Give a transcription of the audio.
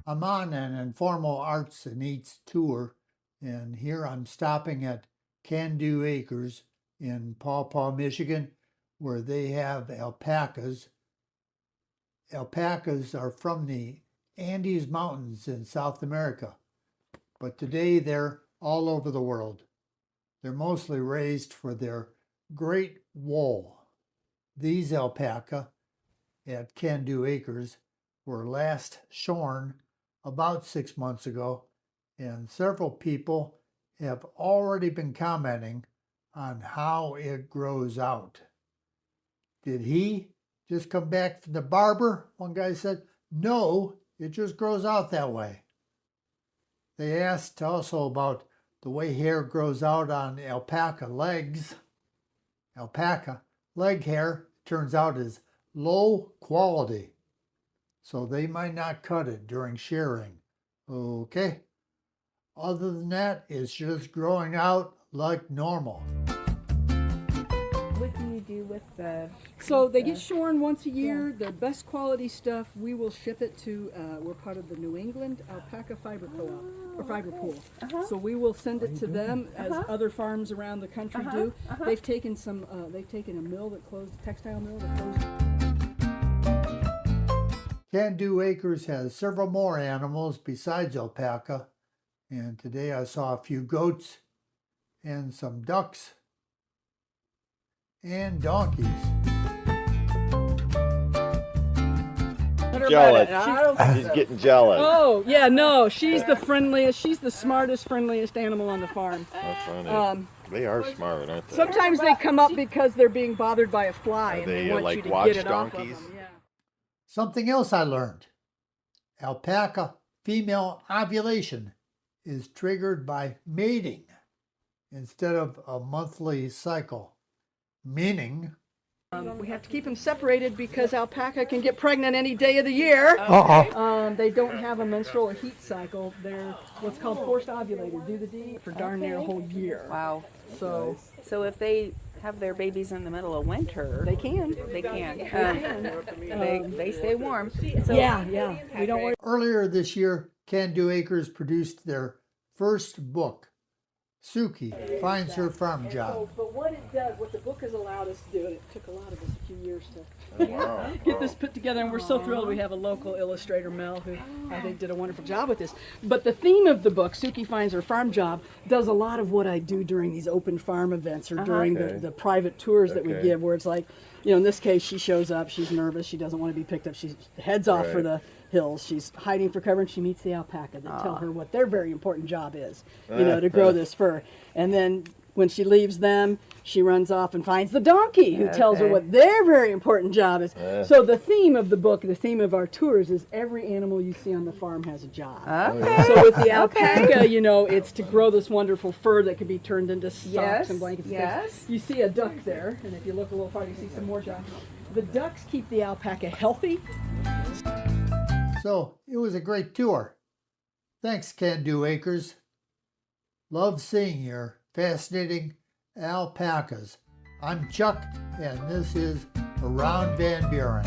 I'm on an informal arts and eats tour, and here I'm stopping at CanDo Acres in Paw Paw, Michigan, where they have alpacas. Alpacas are from the Andes Mountains in South America, but today they're all over the world. They're mostly raised for their great wool. These alpaca at CanDo Acres were last shorn about 6 months ago, and several people have already been commenting on how it grows out. Did he just come back from the barber? One guy said, no, it just grows out that way. They asked also about the way hair grows out on alpaca legs. Alpaca leg hair, turns out, is low quality, so they might not cut it during shearing. Okay. Other than that, it's just growing out like normal. What do you do with the... So they get shorn once a year. The best quality stuff, we will ship it to, we're part of the New England Alpaca Fiber Co-op, or Fiber Pool. So we will send it to them as other farms around the country do. They've taken a mill that closed, a textile mill that closed. CanDo Acres has several more animals besides alpaca, and today I saw a few goats and some ducks and donkeys. Jealous. She's getting jealous. Oh, yeah, no, she's the friendliest, she's the smartest, friendliest animal on the farm. That's funny. They are smart, aren't they? Sometimes they come up because they're being bothered by a fly and they want like you to watch get it off of donkeys? them. Yeah. Something else I learned. Alpaca female ovulation is triggered by mating instead of a monthly cycle, meaning We have to keep them separated because alpaca can get pregnant any day of the year. They don't have a menstrual or heat cycle. They're what's called forced ovulated, do the D, for darn near a whole year. Wow. So if they have their babies in the middle of winter, they can. They can. They stay warm. So, Yeah. We don't worry. earlier this year, CanDo Acres produced their first book, Suki Finds Her Farm Job. But what it does, what the book has allowed us to do, and it took a lot of us a few years to Wow. get this put together, and we're so thrilled we have a local illustrator, Mel, who I think did a wonderful job with this. But the theme of the book, Suki Finds Her Farm Job, does a lot of what I do during these open farm events or during the private tours that we give, where it's like, in this case, she shows up, she's nervous, she doesn't want to be picked up, she heads off for the hills, she's hiding for cover, and she meets the alpaca that tell her what their very important job is, to grow this fur. And then when she leaves them, she runs off and finds the donkey who tells her what their very important job is. So the theme of the book, the theme of our tours, is every animal you see on the farm has a job. So with the alpaca, it's to grow this wonderful fur that could be turned into socks and blankets. You see a duck there, and if you look a little farther, you see some more ducks. The ducks keep the alpaca healthy. So it was a great tour. Thanks, CanDo Acres. Love seeing your fascinating alpacas. I'm Chuck, and this is Around Van Buren.